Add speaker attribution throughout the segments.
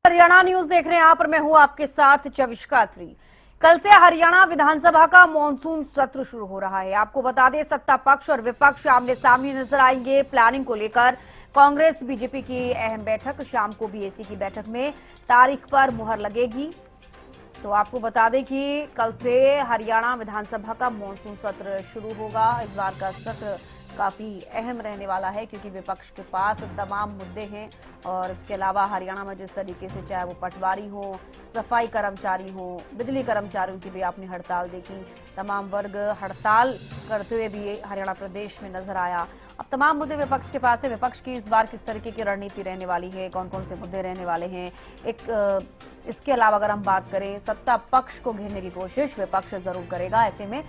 Speaker 1: Haryana news देख रहे हैं आप और मैं हूं आपके साथ चविष्का थ्री। कल से हरियाणा विधानसभा का मॉनसून सत्र शुरू हो रहा है। आपको बता दें, सत्ता पक्ष और विपक्ष आमने सामने नजर आएंगे। प्लानिंग को लेकर कांग्रेस बीजेपी की अहम बैठक, शाम को बीएसी की बैठक में तारीख पर मुहर लगेगी। तो आपको बता दें कि कल से हरियाणा विधानसभा का मॉनसून सत्र शुरू होगा। इस बार का सत्र काफी अहम रहने वाला है क्योंकि विपक्ष के पास तमाम मुद्दे हैं और इसके अलावा हरियाणा में जिस तरीके से चाहे वो पटवारी हो, सफाई कर्मचारी हो, बिजली कर्मचारियों की भी आपने हड़ताल देखी, तमाम वर्ग हड़ताल करते हुए भी हरियाणा प्रदेश में नजर आया। अब तमाम मुद्दे विपक्ष के पास है। विपक्ष की इस बार किस तरीके की रणनीति रहने वाली है, कौन कौन से मुद्दे रहने वाले हैं, इसके अलावा अगर हम बात करें, सत्ता पक्ष को घेरने की कोशिश विपक्ष जरूर करेगा। ऐसे में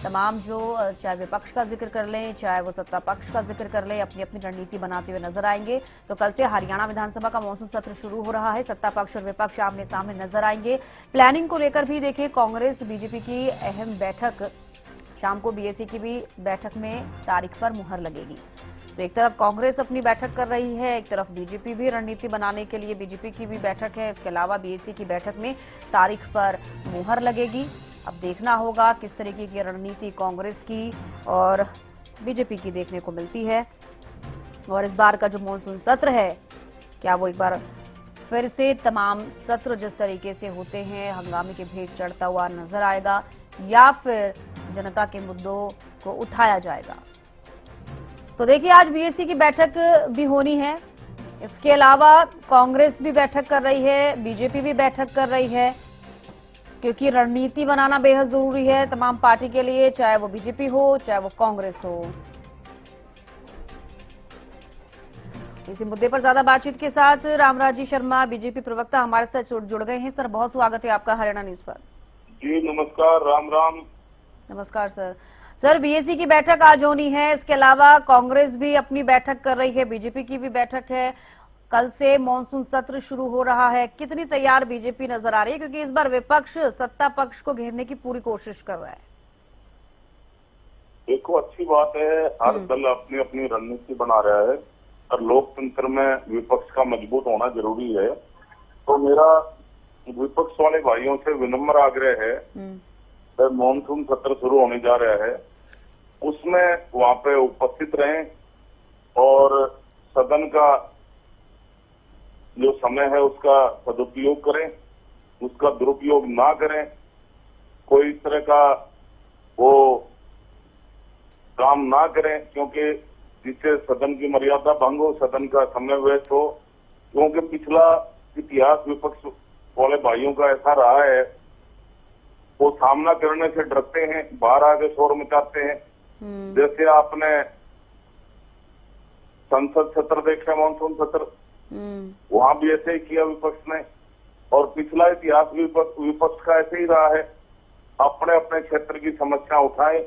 Speaker 1: तमाम जो चाहे विपक्ष का जिक्र कर लें, चाहे वो सत्ता पक्ष का जिक्र कर लें, अपनी अपनी रणनीति बनाते हुए नजर आएंगे। तो कल से हरियाणा विधानसभा का मॉनसून सत्र शुरू हो रहा है। सत्ता पक्ष और विपक्ष आमने सामने नजर आएंगे। प्लानिंग को लेकर भी देखिए, कांग्रेस बीजेपी की अहम बैठक, शाम को बीएसी की भी बैठक में तारीख पर मुहर लगेगी। तो एक तरफ कांग्रेस अपनी बैठक कर रही है, एक तरफ बीजेपी भी रणनीति बनाने के लिए बीजेपी की भी बैठक है। इसके अलावा बीएसी की बैठक में तारीख पर मुहर लगेगी। अब देखना होगा किस तरीके की रणनीति कांग्रेस की और बीजेपी की देखने को मिलती है। और इस बार का जो मॉनसून सत्र है, क्या वो एक बार फिर से तमाम सत्र जिस तरीके से होते हैं हंगामे के भेंट चढ़ता हुआ नजर आएगा, या फिर जनता के मुद्दों को उठाया जाएगा। तो देखिए, आज बीएसी की बैठक भी होनी है। इसके अलावा कांग्रेस भी बैठक कर रही है, बीजेपी भी बैठक कर रही है, क्योंकि रणनीति बनाना बेहद जरूरी है तमाम पार्टी के लिए, चाहे वो बीजेपी हो चाहे वो कांग्रेस हो। इसी मुद्दे पर ज्यादा बातचीत के साथ रामराजी शर्मा, बीजेपी प्रवक्ता, हमारे साथ जुड़ गए हैं। सर, बहुत स्वागत है आपका हरियाणा न्यूज पर।
Speaker 2: जी नमस्कार, राम राम।
Speaker 1: नमस्कार सर। सर, बीएसी की बैठक आज होनी है, इसके अलावा कांग्रेस भी अपनी बैठक कर रही है, बीजेपी की भी बैठक है। कल से मॉनसून सत्र शुरू हो रहा है। कितनी तैयार बीजेपी नजर आ रही है, क्योंकि इस बार विपक्ष सत्ता पक्ष को घेरने की पूरी कोशिश कर रहा है?
Speaker 2: देखो, अच्छी बात है, हर दल अपनी अपनी रणनीति बना रहा है और लोकतंत्र में विपक्ष का मजबूत होना जरूरी है। तो मेरा विपक्ष वाले भाइयों से विनम्र आग्रह है, मॉनसून सत्र शुरू होने जा रहा है, उसमें वहां पे उपस्थित रहें और सदन का जो समय है उसका सदुपयोग करें, उसका दुरुपयोग ना करें। कोई इस तरह का वो काम ना करें क्योंकि जिससे सदन की मर्यादा भंग हो, सदन का समय व्यस्त हो। क्योंकि पिछला इतिहास विपक्ष वाले भाइयों का ऐसा रहा है, वो सामना करने से डरते हैं, बाहर आगे शोर मचाते हैं। जैसे आपने संसद सत्र देखा, मॉनसून सत्र, वहां भी ऐसे ही किया विपक्ष ने। और पिछला इतिहास विपक्ष का ऐसे ही रहा है, अपने अपने क्षेत्र की समस्या उठाएं।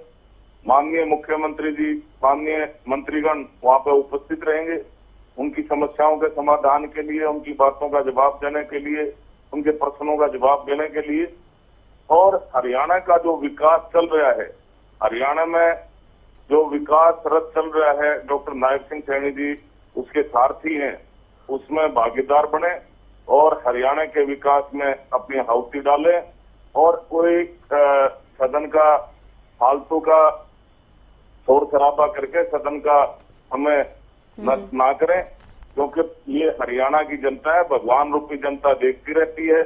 Speaker 2: माननीय मुख्यमंत्री जी, माननीय मंत्रीगण वहां पे उपस्थित रहेंगे, उनकी समस्याओं के समाधान के लिए, उनकी बातों का जवाब देने के लिए, उनके प्रश्नों का जवाब देने के लिए। और हरियाणा का जो विकास चल रहा है, हरियाणा में जो विकास रथ चल रहा है, डॉक्टर नायब सिंह सैनी जी उसके सारथी हैं, उसमें भागीदार बने और हरियाणा के विकास में अपनी आहुति डालें। और कोई सदन का फालतू का शोर शराबा करके सदन का समय नष्ट ना करें, क्योंकि ये हरियाणा की जनता है, भगवान रूपी जनता देखती रहती है।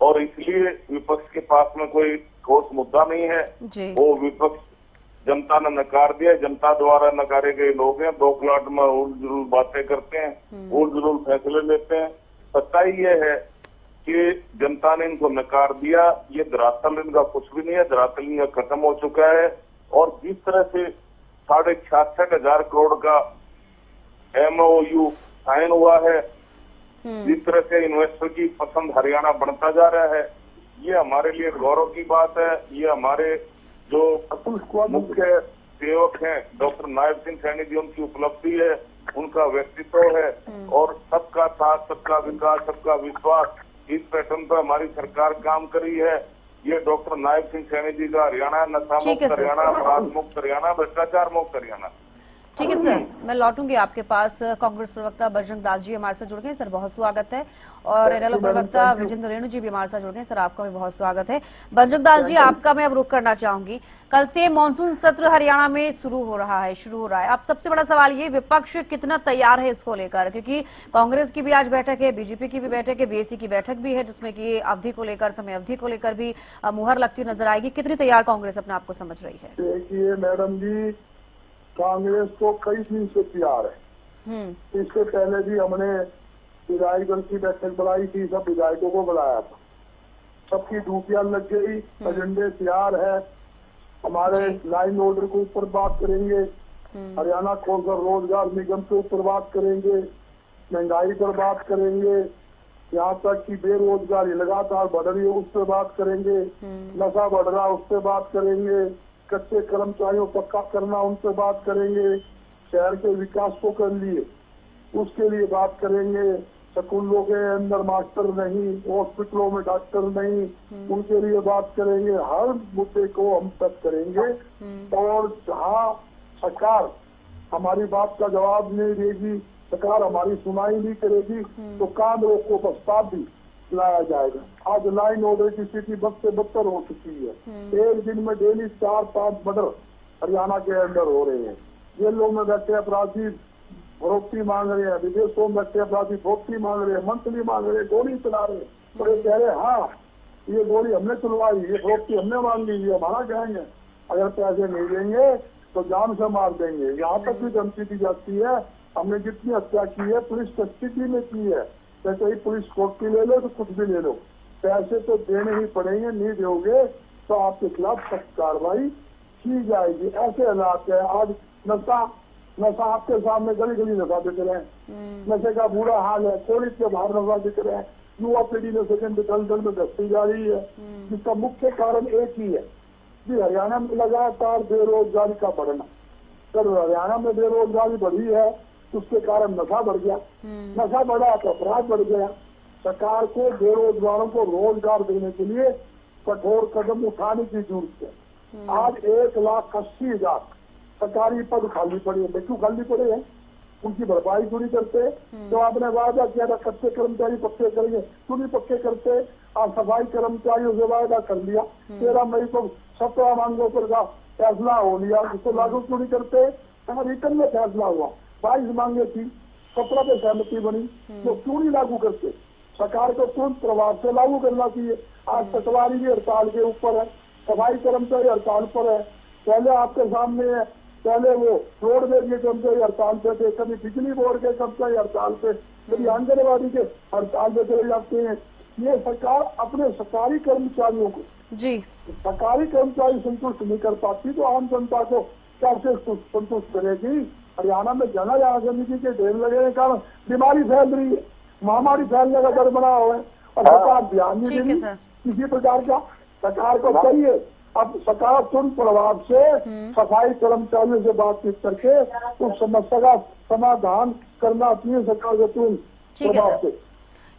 Speaker 2: और इसलिए विपक्ष के पास में कोई ठोस मुद्दा नहीं है। वो विपक्ष जनता ने नकार दिया, जनता द्वारा नकारे गए लोग हैं, बौखलाहट में उल जुलूल बातें करते हैं, उल जुलूल फैसले लेते हैं। सच्चाई ये है कि जनता ने इनको नकार दिया। ये धरातल इनका कुछ भी नहीं है, धरातल इनका खत्म हो चुका है। और जिस तरह से 66,500 करोड़ का MOU साइन हुआ है, जिस तरह से इन्वेस्टर की पसंद हरियाणा बढ़ता जा रहा है, ये हमारे लिए गौरव की बात है। ये हमारे जो मुख्य सेवक हैं डॉक्टर नायब सिंह सैनी जी, उनकी उपलब्धि है, उनका व्यक्तित्व है। और सबका साथ, सबका विकास, सबका विश्वास, इस पैटर्न पर हमारी सरकार काम करी है। ये डॉक्टर नायब सिंह सैनी जी का हरियाणा, नशा मुक्त हरियाणा, अपराध मुक्त हरियाणा, भ्रष्टाचार मुक्त हरियाणा।
Speaker 1: ठीक है सर, मैं लौटूंगी आपके पास। कांग्रेस प्रवक्ता बजरंग दास जी हमारे साथ जुड़ गए, सर बहुत स्वागत है। और इनेलो प्रवक्ता विजेंद्र रेणु जी भी हमारे साथ जुड़ गए, सर आपका भी बहुत स्वागत है। बजरंग दास जी, आपका मैं अब रुख करना चाहूंगी। कल से मानसून सत्र हरियाणा में शुरू हो रहा है। अब सबसे बड़ा सवाल ये, विपक्ष कितना तैयार है इसको लेकर, क्योंकि कांग्रेस की भी आज बैठक है, बीजेपी की भी बैठक है, बीएसपी की बैठक भी है, जिसमें कि अवधि को लेकर, समय अवधि को लेकर भी मुहर लगती नजर आएगी। कितनी तैयार कांग्रेस अपने आप को समझ रही है?
Speaker 3: देखिए मैडम जी, कांग्रेस तो कई दिन से तैयार है। इससे पहले भी हमने विधायक दल की बैठक बुलाई थी, सब विधायकों को बुलाया था, सबकी ड्यूटियां लग गई, एजेंडे तैयार है। हमारे लाइन ऑर्डर के ऊपर बात करेंगे, हरियाणा कौशल रोजगार निगम के ऊपर बात करेंगे, महंगाई पर बात करेंगे, यहाँ तक कि बेरोजगारी लगातार बढ़ रही है उस पर बात करेंगे, नशा बढ़ रहा है उस पर बात करेंगे, कच्चे कर्मचारियों पक्का करना उन पर बात करेंगे, शहर के विकास को कर लिए उसके लिए बात करेंगे, स्कूलों के अंदर मास्टर नहीं, हॉस्पिटलों में डॉक्टर नहीं, उनके लिए बात करेंगे। हर मुद्दे को हम तक करेंगे। और जहाँ सरकार हमारी बात का जवाब नहीं देगी, सरकार हमारी सुनाई नहीं करेगी, तो काम रोको प्रस्ताव भी लाया जाएगा। आज लाइन ऑर्डर की स्थिति बद से बदतर हो चुकी है। एक दिन में डेली 4-5 मर्डर हरियाणा के अंदर हो रहे हैं। जेलों में बैठे अपराधी फरोख्ती मांग रहे हैं, विदेशों में बैठे अपराधी फरोख्ती मांग रहे हैं, मंथली मांग रहे हैं, गोली चला रहे हैं। और ये कह रहे हाँ ये गोली हमने चलवाई, ये फरोख्ती हमने मांगी, ये हमारा कहेंगे, अगर पैसे नहीं देंगे तो जान से मार देंगे। यहाँ तक भी धमकी दी जाती है। हमने जितनी हत्या की है पुलिस कस्टडी में की है, जैसे ही पुलिस कोर्ट की ले लो तो कुछ भी ले लो, पैसे तो देने ही पड़ेंगे, नहीं दोगे तो आपके खिलाफ सख्त कार्रवाई की जाएगी। ऐसे हालात है। आज नशा आपके सामने गली गली नशा बिक रहे हैं, नशे का बुरा हाल है, कॉलेज के बाहर नशा बिक रहे हैं, युवा पीढ़ी में सेकंड दल में दस्ती जा रही है। जिसका मुख्य कारण एक ही है कि हरियाणा में लगातार बेरोजगारी का बढ़ना। जब हरियाणा में बेरोजगारी बढ़ी है उसके कारण नशा बढ़ गया, नशा बढ़ा तो अपराध बढ़ गया। सरकार को बेरोजगारों को रोजगार देने के लिए कठोर कदम उठाने की जरूरत है। आज 1,80,000 सरकारी पद खाली पड़े हैं। क्यों खाली पड़े हैं? उनकी भरपाई क्यों नहीं करते? तो आपने वादा किया था कच्चे कर्मचारी पक्के करेंगे, क्यों नहीं पक्के करते? आप सफाई कर्मचारियों से वादा कर लिया, 13 मई को 17 मांगों पर का फैसला हो लिया, उसको लागू क्यों नहीं करते? रिटर्न में फैसला हुआ, 22 मांगे थी, 17 पे सहमति बनी, तो क्यों नहीं लागू करते? सरकार को तुरंत प्रभाव से लागू करना चाहिए। आज पटवारी भी हड़ताल के ऊपर है, सफाई कर्मचारी हड़ताल पर है, पहले आपके सामने है, पहले वो रोडवेज के कर्मचारी हड़ताल पे थे, कभी बिजली बोर्ड के कर्मचारी हड़ताल पे, कभी आंगनबाड़ी के हड़ताल पे चले जाते हैं। ये सरकार अपने सरकारी कर्मचारियों को सरकारी कर्मचारी संतुष्ट नहीं कर पाती तो आम जनता को कैसे संतुष्ट करेगी? हरियाणा में जनजागृति के ढेर लगने के कारण बीमारी फैल रही है, महामारी फैलने का डर बना हुआ है और सरकार ध्यान नहीं दे रही किसी प्रकार का। सरकार को चाहिए अब सरकार तुरंत प्रभाव से सफाई कर्मचारियों से बातचीत करके उस समस्या का समाधान करना चाहिए सरकार को तुरंत प्रभाव से।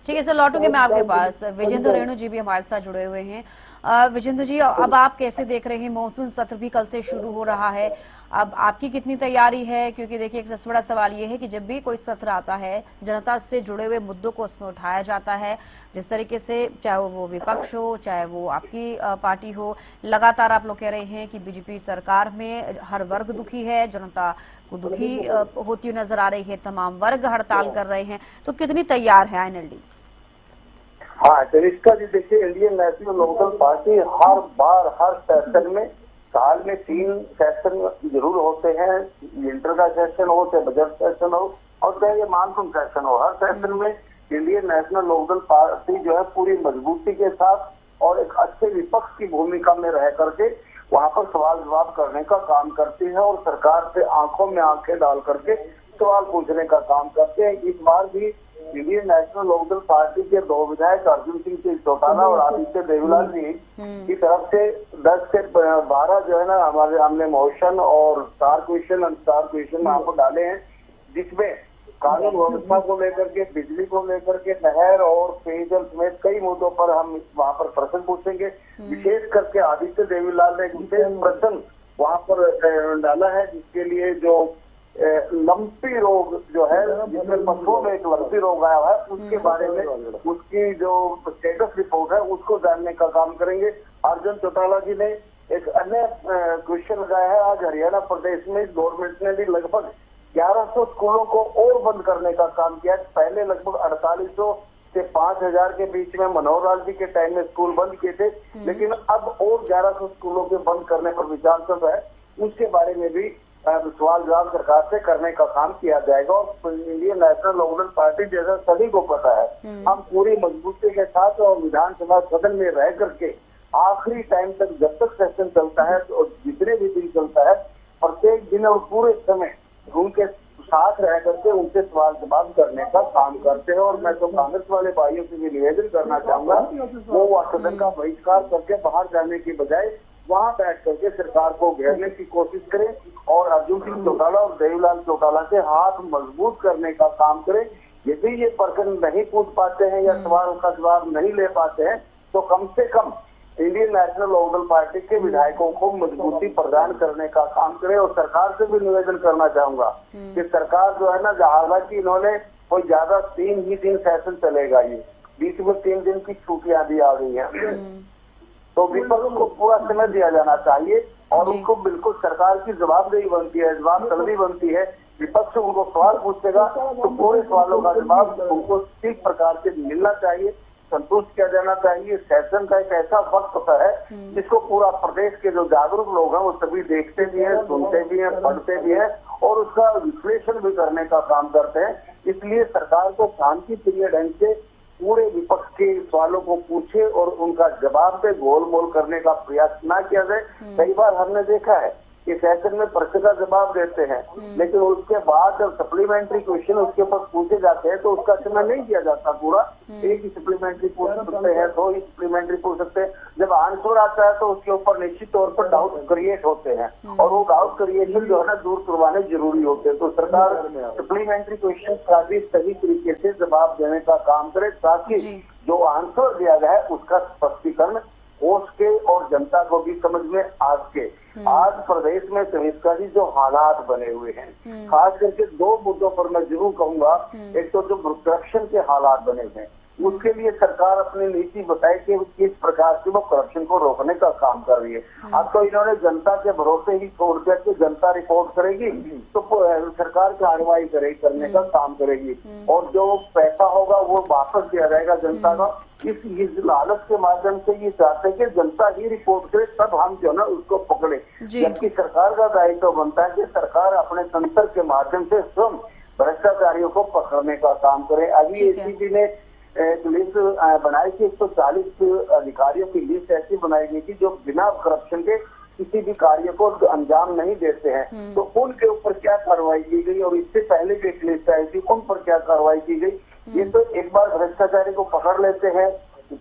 Speaker 1: ठीक है सर, लौटूंगे मैं आपके पास। विजेंद्र रेणु जी भी हमारे साथ जुड़े हुए हैं। विजेंद्र जी, अब आप कैसे देख रहे हैं? मानसून सत्र भी कल से शुरू हो रहा है, अब आपकी कितनी तैयारी है? क्योंकि देखिए, एक सबसे बड़ा सवाल ये है कि जब भी कोई सत्र आता है, जनता से जुड़े हुए मुद्दों को उसमें उठाया जाता है। जिस तरीके से चाहे वो विपक्ष हो, चाहे वो आपकी पार्टी हो, लगातार आप लोग कह रहे हैं कि बीजेपी सरकार में हर वर्ग दुखी है, जनता को दुखी होती हुई नजर आ रही है, तमाम वर्ग हड़ताल कर रहे हैं, तो कितनी तैयार है INLD?
Speaker 4: हाँ, तो इसका भी देखिए, इंडियन नेशनल लोकदल पार्टी हर बार हर सेशन में, साल में 3 सेशन जरूर होते हैं, विंटर का सेशन हो, चाहे बजट सेशन हो और चाहे ये मानसून सेशन हो। हर सेशन में इंडियन नेशनल लोकदल पार्टी जो है पूरी मजबूती के साथ और एक अच्छे विपक्ष की भूमिका में रह करके वहाँ पर सवाल जवाब करने का काम करती है और सरकार से आंखों में आंखें डाल करके सवाल पूछने का काम करते हैं। इस बार भी इंडियन नेशनल लोकदल पार्टी के 2 विधायक अर्जुन सिंह चौटाला और आदित्य देवलाल जी की तरफ से 10 से 12 जो है ना हमने मोशन और स्टार क्वेश्चन यहाँ पर डाले हैं, जिसमें कानून व्यवस्था को लेकर के, बिजली को लेकर के, नहर और पेयजल समेत कई मुद्दों पर हम वहाँ पर प्रश्न पूछेंगे। विशेष करके आदित्य देवीलाल ने एक विशेष प्रश्न वहाँ पर डाला है, जिसके लिए जो लंपी रोग जो है, जिसमें पशुओं में एक लंपी रोग आया हुआ है, उसके बारे में उसकी जो स्टेटस रिपोर्ट है उसको जानने का काम करेंगे। अर्जुन चौटाला जी ने एक अन्य क्वेश्चन लगाया है। आज हरियाणा प्रदेश में गवर्नमेंट ने भी लगभग 1100 स्कूलों को और बंद करने का काम किया। पहले लगभग 4800 से 5000 के बीच में मनोहर लाल जी के टाइम में स्कूल बंद किए थे, लेकिन अब और 1100 स्कूलों के बंद करने पर विचार चल रहा है। उसके बारे में भी सवाल जवाब सरकार से करने का काम किया जाएगा। और इंडियन नेशनल लोकदल पार्टी, जैसा सभी को पता है, हम पूरी मजबूती के साथ और विधानसभा सदन में रह करके आखिरी टाइम तक, जब तक सेशन चलता है और जितने भी दिन चलता है, प्रत्येक दिन और पूरे समय उनके साथ रह करके उनसे सवाल जवाब करने का काम करते हैं। और मैं तो कांग्रेस वाले भाइयों से भी निवेदन करना चाहूंगा, वो सदन का बहिष्कार करके बाहर जाने की बजाय वहां बैठ करके सरकार को घेरने की कोशिश करें और अर्जुन सिंह चौटाला और देवीलाल चौटाला से हाथ मजबूत करने का काम करें। यदि ये प्रश्न नहीं पूछ पाते हैं या सवाल का जवाब नहीं ले पाते हैं, तो कम से कम इंडियन नेशनल लोकदल पार्टी के विधायकों को मजबूती प्रदान करने का काम करे। और सरकार से भी निवेदन करना चाहूंगा कि सरकार जो है ना, हालांकि इन्होंने कोई ज्यादा 3 ही दिन सेशन चलेगा, ये बीच में 3 दिन की छुट्टियां भी आ गई हैं, तो विपक्ष को पूरा समय दिया जाना चाहिए और उनको बिल्कुल सरकार की जवाबदेही बनती है, जवाब तलबी बनती है। विपक्ष उनको सवाल पूछेगा तो पूरे सवालों का जवाब उनको ठीक प्रकार से मिलना चाहिए, संतुष्ट किया जाना चाहिए। सेशन का एक ऐसा वक्त होता है जिसको पूरा प्रदेश के जो जागरूक लोग हैं वो सभी देखते भी हैं, सुनते भी हैं, पढ़ते भी हैं और उसका विश्लेषण भी करने का काम करते हैं। इसलिए सरकार को शांति प्रिय ढंग से पूरे विपक्ष के सवालों को पूछे और उनका जवाब दे, गोल मोल करने का प्रयास ना किया जाए। कई बार हमने देखा है कि सेशन में प्रश्न का जवाब देते हैं, लेकिन उसके बाद जब सप्लीमेंट्री क्वेश्चन उसके ऊपर पूछे जाते हैं तो उसका समय नहीं दिया जाता पूरा। एक ही सप्लीमेंट्री पूछ सकते हैं, 2 ही सप्लीमेंट्री पूछ सकते हैं। जब आंसर आता है तो उसके ऊपर निश्चित तौर पर डाउट क्रिएट होते हैं और वो डाउट क्रिएशन जो है ना दूर करवाने जरूरी होते हैं। तो सरकार सप्लीमेंट्री क्वेश्चन का भी सही तरीके से जवाब देने का काम करे, ताकि जो आंसर दिया गया है उसका स्पष्टीकरण हो सके और जनता को भी समझ में आ सके। आज प्रदेश में सविस्कारी जो हालात बने हुए हैं, खास करके 2 मुद्दों पर मैं जरूर कहूंगा। एक तो जो करप्शन के हालात बने हैं, उसके लिए सरकार अपनी नीति बताए कि किस प्रकार से वो करप्शन को रोकने का काम कर रही है। अब तो इन्होंने जनता के भरोसे ही छोड़ दिया कि जनता रिपोर्ट करेगी तो सरकार कार्रवाई करने का काम करेगी और जो पैसा होगा वो वापस दिया जाएगा जनता का। इस लालच के माध्यम से ये चाहते हैं कि जनता ही रिपोर्ट करे, तब हम जो ना उसको पकड़े, जबकि सरकार का दायित्व बनता है कि सरकार अपने तंत्र के माध्यम से स्वयं भ्रष्टाचारियों को पकड़ने का काम करे। अभी एसीबी ने एक लिस्ट बनाई थी, 140 अधिकारियों की लिस्ट ऐसी बनाई गई थी जो बिना करप्शन के किसी भी कार्य को अंजाम नहीं देते हैं, तो उनके ऊपर क्या कार्रवाई की गई और इससे पहले भी एक लिस्ट आई थी, उन पर क्या कार्रवाई की गई। ये तो एक बार भ्रष्टाचारी को पकड़ लेते हैं,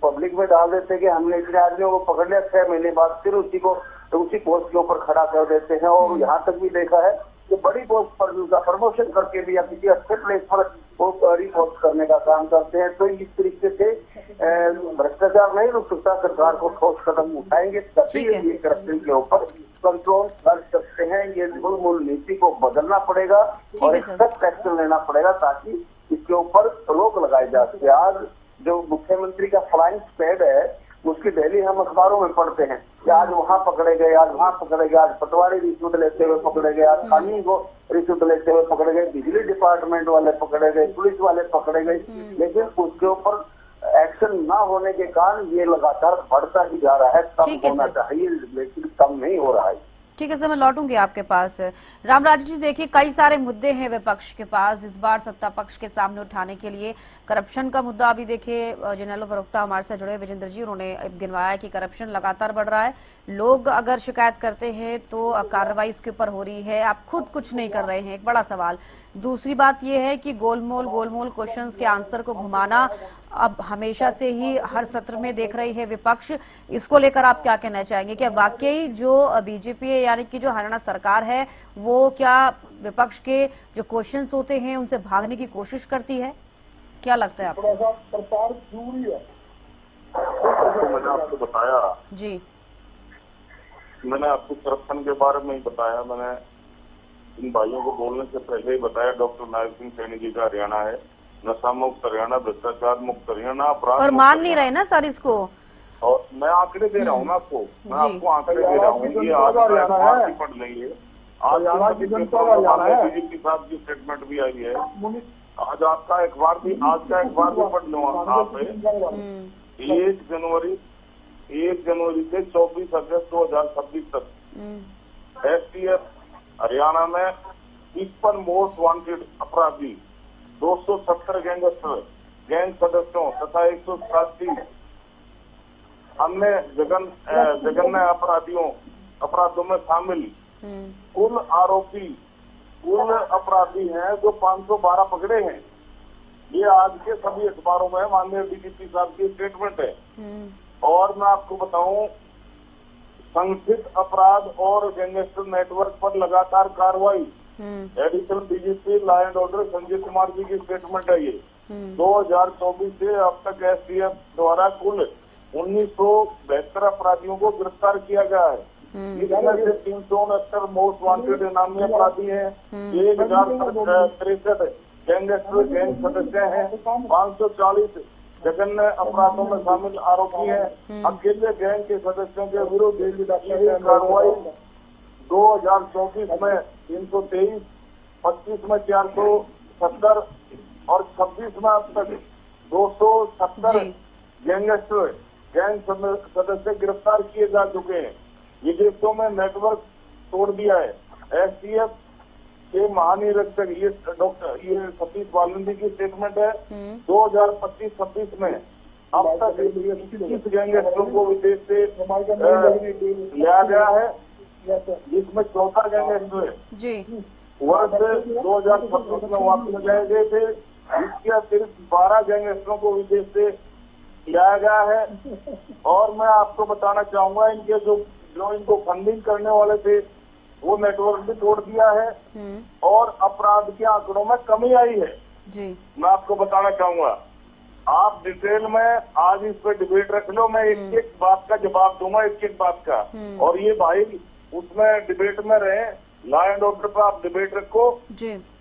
Speaker 4: पब्लिक में डाल देते हैं कि हमने इतने आदमियों को पकड़ लिया, 6 महीने बाद फिर उसी पोस्ट के ऊपर खड़ा कर देते हैं। और यहाँ तक भी देखा है कि बड़ी पोस्ट पर उनका प्रमोशन करके भी या किसी अच्छे प्लेस पर वो रिपोर्ट करने का काम करते हैं। तो इस तरीके से भ्रष्टाचार नहीं रुक सकता, सरकार को ठोस कदम उठाएंगे तभी ये करप्शन के ऊपर कंट्रोल कर सकते हैं। ये मूल नीति को बदलना पड़ेगा और एक सख्त एक्शन लेना पड़ेगा ताकि इसके ऊपर रोक लगाई जा सके। आज जो मुख्यमंत्री का फ्लाइंग स्क्वाड है उसकी डेली हम अखबारों में पढ़ते हैं कि आज वहाँ पकड़े गए, आज वहाँ पकड़े गए, आज पटवारी रिश्वत लेते हुए पकड़े गए, आज कानूनी को रिश्वत लेते हुए पकड़े गए, बिजली डिपार्टमेंट वाले पकड़े गए, पुलिस वाले पकड़े गए, लेकिन उसके ऊपर एक्शन ना होने के कारण ये लगातार बढ़ता ही जा रहा है। कम होना चाहिए लेकिन कम नहीं हो रहा है।
Speaker 1: ठीक है सर, मैं लौटूंगी आपके पास। रामराजू जी, देखिए कई सारे मुद्दे हैं विपक्ष के पास इस बार सत्ता पक्ष के सामने उठाने के लिए। करप्शन का मुद्दा अभी देखिए जनरल फरोख्ता हमारे साथ जुड़े विजेंद्र जी, उन्होंने गिनवाया कि करप्शन लगातार बढ़ रहा है, लोग अगर शिकायत करते हैं तो कार्रवाई इसके ऊपर हो रही है, आप खुद कुछ नहीं कर रहे हैं, एक बड़ा सवाल। दूसरी बात यह है कि गोलमोल क्वेश्चंस के आंसर को घुमाना अब हमेशा से ही हर सत्र में देख रही है विपक्ष, इसको लेकर आप क्या कहना चाहेंगे? क्या वाकई जो बीजेपी है यानी कि जो हरियाणा सरकार है वो क्या विपक्ष के जो क्वेश्चंस होते हैं उनसे भागने की कोशिश करती है? क्या लगता है आपको?
Speaker 3: प्रचार जरूरी है।
Speaker 2: तो मैंने आपको बताया
Speaker 1: जी,
Speaker 2: मैंने आपको करप्शन के बारे में ही बताया। मैंने इन भाइयों को बोलने से पहले ही बताया, डॉक्टर नायक सिंह सैनी जी का हरियाणा है, नशा मुक्त हरियाणा, भ्रष्टाचार मुक्त हरियाणा, अपराध
Speaker 1: और
Speaker 2: मुक्त
Speaker 1: मान नहीं
Speaker 2: हरियाणा।
Speaker 1: रहे ना सर इसको।
Speaker 2: और मैं आंकड़े दे रहा हूँ ना आपको, मैं
Speaker 1: जी।
Speaker 2: आपको आंकड़े दे रहा हूँ, ये आज
Speaker 3: हरियाणा है।
Speaker 2: की पढ़ लेंगे।
Speaker 3: हरियाणा की जनता का हरियाणा है।
Speaker 2: बीजेपी साहब की स्टेटमेंट भी आई है, आज आपका अखबार भी, आज का अखबार भी पढ़ लो आप। 1 जनवरी से 24 अगस्त 2026 तक STF हरियाणा में 51 मोस्ट वांटेड अपराधी, 270 गैंग सदस्यों तथा 187 अन्य जघन्य अपराधों में शामिल कुल अपराधी हैं जो 512 पकड़े हैं। ये आज के सभी अखबारों में माननीय DGP साहब की स्टेटमेंट है। और मैं आपको बताऊं, संगठित अपराध और गैंगस्टर नेटवर्क पर लगातार कार्रवाई, additional DGP law and order Sanjay Kumar ji की स्टेटमेंट है ये। 2024 से अब तक STF द्वारा कुल 1972 अपराधियों को गिरफ्तार किया गया है। इसमें से 369 मोस्ट वांटेड इनामी अपराधी हैं, 1063 गैंग सदस्य हैं, 540 जघन्य अपराधों में शामिल आरोपी हैं। अकेले गैंग के सदस्यों के विरुद्ध कार्रवाई 2024 में 323, 25 में 470 और 26 में अब तक 270 गैंग सदस्य गिरफ्तार किए जा चुके हैं। विदेशों में नेटवर्क तोड़ दिया है। STF के महानिरीक्षक ये सतीश बालंदी की स्टेटमेंट है। 2025-26 में अब तक 21 गैंगस्टरों को विदेश से लिया गया है, जिसमें 14 गैंगस्टर है वर्ष 2026 में वापस लाए गए थे। इसके अतिरिक्त 12 गैंगस्टरों को विदेश से लाया गया है। और मैं आपको बताना चाहूंगा, इनके जो इनको फंडिंग करने वाले थे वो नेटवर्क भी तोड़ दिया है और अपराध के आंकड़ों में कमी आई है। मैं आपको बताना चाहूंगा, आप डिटेल में आज इस पे डिबेट रख लो, मैं एक एक बात का जवाब दूंगा, एक एक बात का। और ये भाई उसमें डिबेट में रहे, लॉ एंड ऑर्डर पर आप डिबेट रखो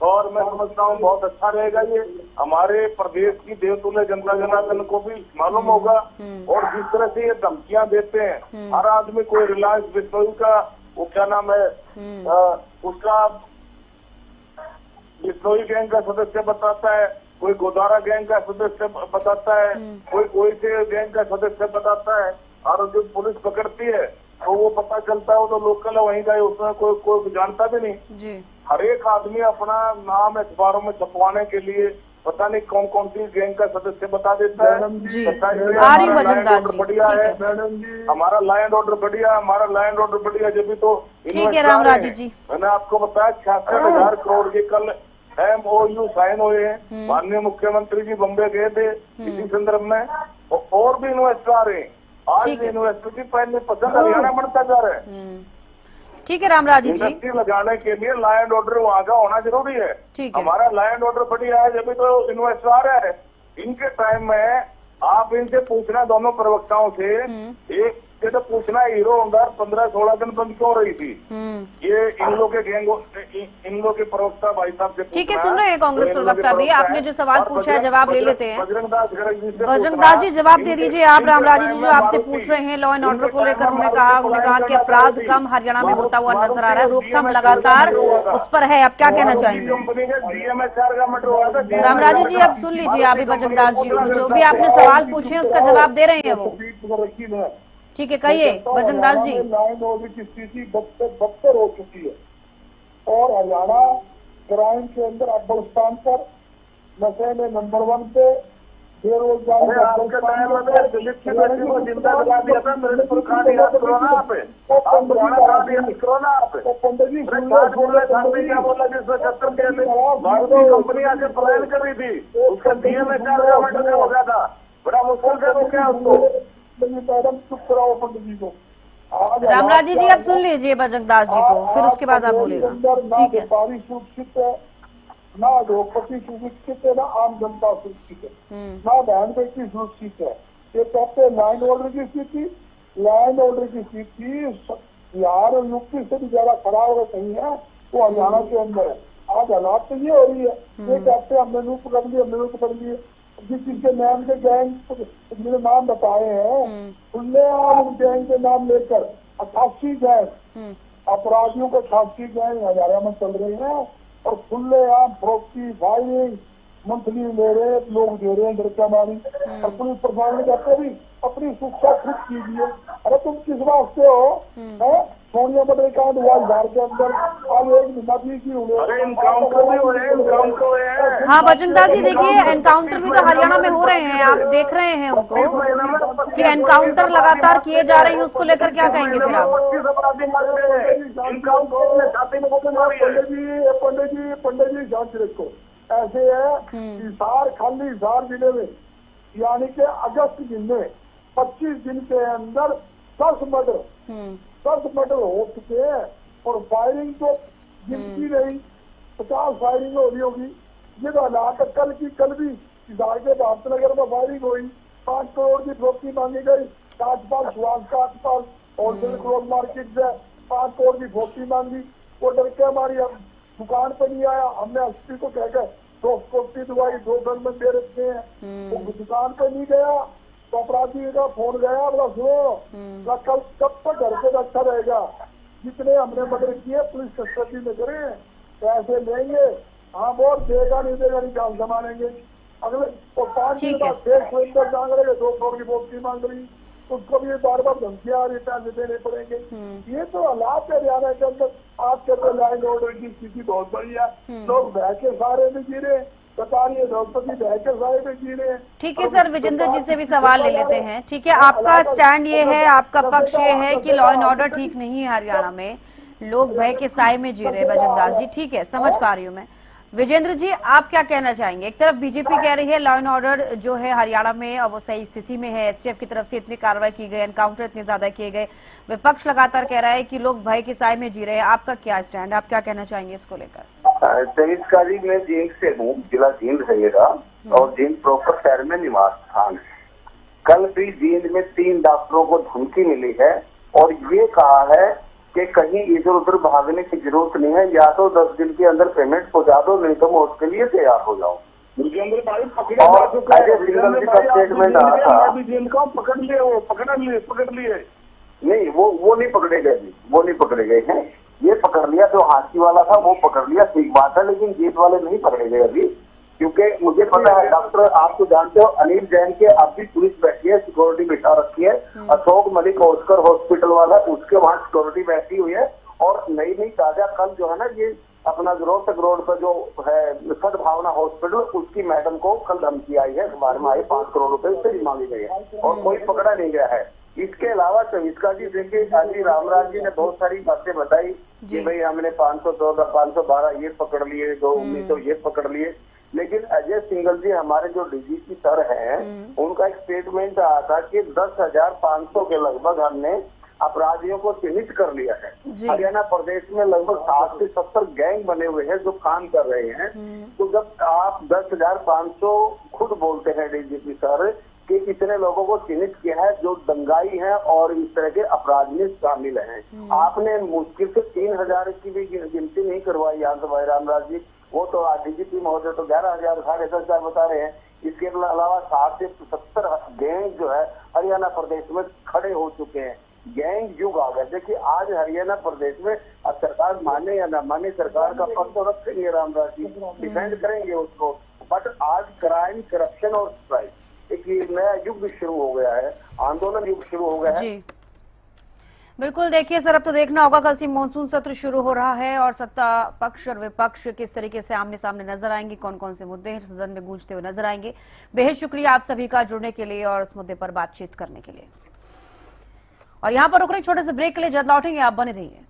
Speaker 2: और मैं समझता हूँ बहुत अच्छा रहेगा। ये हमारे प्रदेश की देवतुल्य जनता जनार्दन को भी मालूम होगा। और जिस तरह से ये धमकियां देते हैं, हर आदमी कोई रिलायंस बिस्नोई का वो क्या नाम है उसका बिस्नोई गैंग का सदस्य बताता है, कोई गोदारा गैंग का सदस्य बताता है, कोई से गैंग का सदस्य बताता है। और जो पुलिस पकड़ती है तो वो पता चलता है वो तो लोकल है वहीं का, उसमें कोई जानता भी नहीं। हर एक आदमी अपना नाम अखबारों में छपवाने के लिए पता नहीं कौन कौन सी गैंग का सदस्य बता देता है। बढ़िया है हमारा लॉ एंड ऑर्डर, बढ़िया हमारा लॉ एंड ऑर्डर बढ़िया। जब भी तो
Speaker 1: ठीक है रामराजू जी,
Speaker 2: मैंने आपको बताया 66,000 करोड़ के कल MOU साइन हुए हैं। माननीय मुख्यमंत्री जी बम्बे गए थे इसी संदर्भ में, और भी इन्वेस्टर आ रहे हैं। आज इन्वेस्टर की पहले पसंद हरियाणा बढ़ता जा रहा है।
Speaker 1: ठीक है रामराजू जी,
Speaker 2: इंडस्ट्री लगाने के लिए लॉ एंड ऑर्डर वहाँ का होना जरूरी है। हमारा लॉ एंड ऑर्डर बढ़िया है, जब भी तो इन्वेस्टर आ रहा है। इनके टाइम में आप इनसे पूछना, दोनों प्रवक्ताओं से, एक से तो पूछना हीरो होंडा 15-16 दिन बंद क्यों रही थी। ये इन लोग के प्रवक्ता भाई साहब से
Speaker 1: ठीक है, सुन रहे हैं कांग्रेस प्रवक्ता भी। आपने जो सवाल पूछा है जवाब ले लेते हैं। बजरंगदास जी जवाब दे दीजिए आप। रामराजू जी जो आपसे पूछ रहे हैं लॉ एंड ऑर्डर को लेकर, उन्होंने कहा कि अपराध कम हरियाणा में होता हुआ नजर आ रहा है, रोकथाम लगातार उस पर है। आप क्या कहना चाहेंगे? रामराजू जी आप सुन लीजिए, अभी बजरंगदास जी को जो भी आपने सवाल पूछे हैं उसका जवाब दे रहे हैं वो। ठीक है, कहिए बजरंगदास जी।
Speaker 3: लॉ एंड ऑर्डर की स्थिति बदतर हो चुकी है और हरियाणा क्राइम के अंदर अव्वल स्थान पर, नशे में नंबर 1 पे, बेरोजगारी
Speaker 2: कंपनी आके पलायन कर रही थी, उसका DMA हो गया था, बड़ा मुश्किल से रोका उसको।
Speaker 3: मैडम चुप कराओ पंडित जी को।
Speaker 1: रामराजू जी आप सुन लीजिए बजरंगदास जी को, फिर उसके बाद आप बोलेगा। ठीक है,
Speaker 3: व्यापारी सुरक्षित है, ना उद्योगपति सुरक्षित है, ना आम जनता सुरक्षित है, ना बहन व्यक्ति सुरक्षित है। ये कहते हैं लॉ एंड ऑर्डर की स्थिति, लॉ एंड ऑर्डर की स्थिति बिहार और यूपी से भी ज्यादा खराब हो कहीं है। वो हरियाणा के अंदर है। आज हालात तो ये हो रही है, ये कहते हैं हमने नूह पकड़ लिए, हमने नूह पकड़ लिए। जिस जिसके नाम के गैंग जिन्हें नाम बताए हैं, खुले आम गैंग के नाम लेकर 88 गैंग अपराधियों के 88 गैंग हजारा में चल रहे हैं और खुले आम फरोख्ती फायरिंग मंथली ले रहे हैं, लोग दे रहे हैं डरका मारी। और पुलिस प्रशासन कहते भी अपनी सुरक्षा खुद कीजिए। अरे तुम किस वास्ते हो? सोनिया बटरे कांड हुआ बिहार के अंदर, आज एक महीना की हुए।
Speaker 2: अरे इनकाउंटर भी हुए हैं, इनकाउंटर हुए हैं।
Speaker 1: हाँ बजरंग दास जी, देखिए एनकाउंटर भी तो हरियाणा में हो रहे हैं, आप देख रहे हैं उनको कि एनकाउंटर लगातार किए जा रहे हैं, उसको लेकर क्या कहेंगे फिर आप?
Speaker 3: पंडित जी जांच रखो। ऐसे है हिसार, खाली हिसार जिले में यानी कि अगस्त महीने 25 दिन के अंदर 10 मर्डर हो चुके हैं और फायरिंग तो गिनती नहीं, 50 फायरिंग हो रही होगी। ये तो हालात कल भी हिसार के भारतनगर में फायरिंग हुई, 5 करोड़ की फरोख्ती मांगी गई। आसपास सुहास का आसपास होलसेल क्लोथ मार्केट से 5 करोड़ की फरोख्ती मांगी। वो डर के हमारी दुकान पे नहीं आया, हमने एसपी को कहकर 2 फरोख्ती दवाई 2 गन में दे रखे हैं। वो दुकान पे नहीं गया तो अपराधी का फोन गया, बोला सुनो कल कब तक घर पे रखा रहेगा? जितने हमने मर्डर किए पुलिस कस्टडी में करें, पैसे लेंगे। हाँ वो देगा नहीं जान संभालेंगे। अगले 5 दिन बाद फिर सुरेंद्र मांग रहे 2 करोड़ की फरोख्ती मांग रही, उसको भी बार धमकियां आ रही, पैसे देने पड़ेंगे। ये तो हालात है हरियाणा के अंदर। आज के तो लाइन ऑर्डर की स्थिति बहुत बड़ी है, लोग बह के सारे में जी रहे, बता रही है द्रौपदी बह के सारे में जी रहे हैं।
Speaker 1: ठीक है सर, विजेंद्र जी से भी सवाल ले लेते हैं। ठीक है, आपका स्टैंड ये है, आपका पक्ष ये है कि लॉ एंड ऑर्डर ठीक नहीं है हरियाणा में, लोग भय के साए में जी रहे हैं। बजरंग दास जी, ठीक है, समझ पा रही हूँ मैं। विजेंद्र जी, आप क्या कहना चाहेंगे? एक तरफ बीजेपी कह रही है लॉ एंड ऑर्डर जो है हरियाणा में अब वो सही स्थिति में है, एसटीएफ की तरफ से इतनी कार्रवाई की गई, एनकाउंटर इतने ज्यादा किए गए, विपक्ष लगातार कह रहा है कि लोग भय के साए में जी रहे हैं। आपका क्या स्टैंड, आप क्या कहना चाहेंगे इसको लेकर?
Speaker 4: चरित्रकारी में जींद से हूँ, जिला जींद रहेगा और जींद प्रॉपर शहर में निवास स्थान है। कल भी जींद में 3 डॉक्टरों को धमकी मिली है और ये कहा है कि कहीं इधर उधर भागने की जरूरत नहीं है, या तो 10 दिन के अंदर पेमेंट पहुंचा दो, नहीं तो मैं उसके लिए तैयार हो जाऊँ। स्टेटमेंट आया था,
Speaker 2: पकड़ लिए
Speaker 4: नहीं वो नहीं पकड़े गए, वो नहीं पकड़े गए हैं। ये पकड़ लिया जो हाथी वाला था वो पकड़ लिया, ठीक बात है, लेकिन जीत वाले नहीं पकड़े गए अभी, क्योंकि मुझे पता है डॉक्टर, आप तो जानते हो अनिल जैन के अब भी पुलिस बैठी है, सिक्योरिटी बिठा रखी है। अशोक मलिक ऑस्कर हॉस्पिटल वाला, उसके वहाँ सिक्योरिटी बैठी हुई है। और नई ताजा कल जो है ना, ये अपना रोहतक रोड पर जो है सद्भावना हॉस्पिटल, उसकी मैडम को कल धमकी आई है, अखबार में आई, 5 करोड़ रुपए उससे मांगी गई है और कोई पकड़ा नहीं गया है। इसके अलावा चविस्का जी देखिए, अली रामराज जी ने बहुत सारी बातें बताई कि भाई हमने 514, 512 ये पकड़ लिए, 219 ये पकड़ लिए, लेकिन अजय सिंघल जी हमारे जो डीजीपी सर हैं, उनका एक स्टेटमेंट आया था कि 10,500 के लगभग हमने अपराधियों को चिन्हित कर लिया है। हरियाणा प्रदेश में लगभग 60 से 70 गैंग बने हुए हैं जो काम कर रहे हैं। तो जब आप 10,500 खुद बोलते हैं डीजीपी सर कि इतने लोगों को चिन्हित किया है जो दंगाई हैं और इस तरह के अपराध में शामिल हैं, आपने मुश्किल से 3,000 की भी गिनती नहीं करवाई यहाँ से भाई रामराज जी। वो तो डीजीपी महोदय तो 11,000 10,000 बता रहे हैं। इसके अलावा 60 से 70 गैंग जो है हरियाणा प्रदेश में खड़े हो चुके हैं। गैंग युग आ गया। देखिए आज हरियाणा प्रदेश में अब सरकार माने या न माने, सरकार का पद तो रखेंगे रामराज जी, डिफेंड करेंगे उसको, बट आज क्राइम, करप्शन और स्ट्राइक एक नया युग शुरू हो गया है, आंदोलन युग शुरू हो गया है।
Speaker 1: जी बिल्कुल, देखिए सर, अब तो देखना होगा, कल से मानसून सत्र शुरू हो रहा है और सत्ता पक्ष और विपक्ष किस तरीके से आमने सामने नजर आएंगे, कौन कौन से मुद्दे सदन में गूंजते हुए नजर आएंगे। बेहद शुक्रिया आप सभी का जुड़ने के लिए और इस मुद्दे पर बातचीत करने के लिए। और यहाँ पर रुक रहे छोटे से ब्रेक के लिए, जल्द लौटेंगे, आप बने रहिए।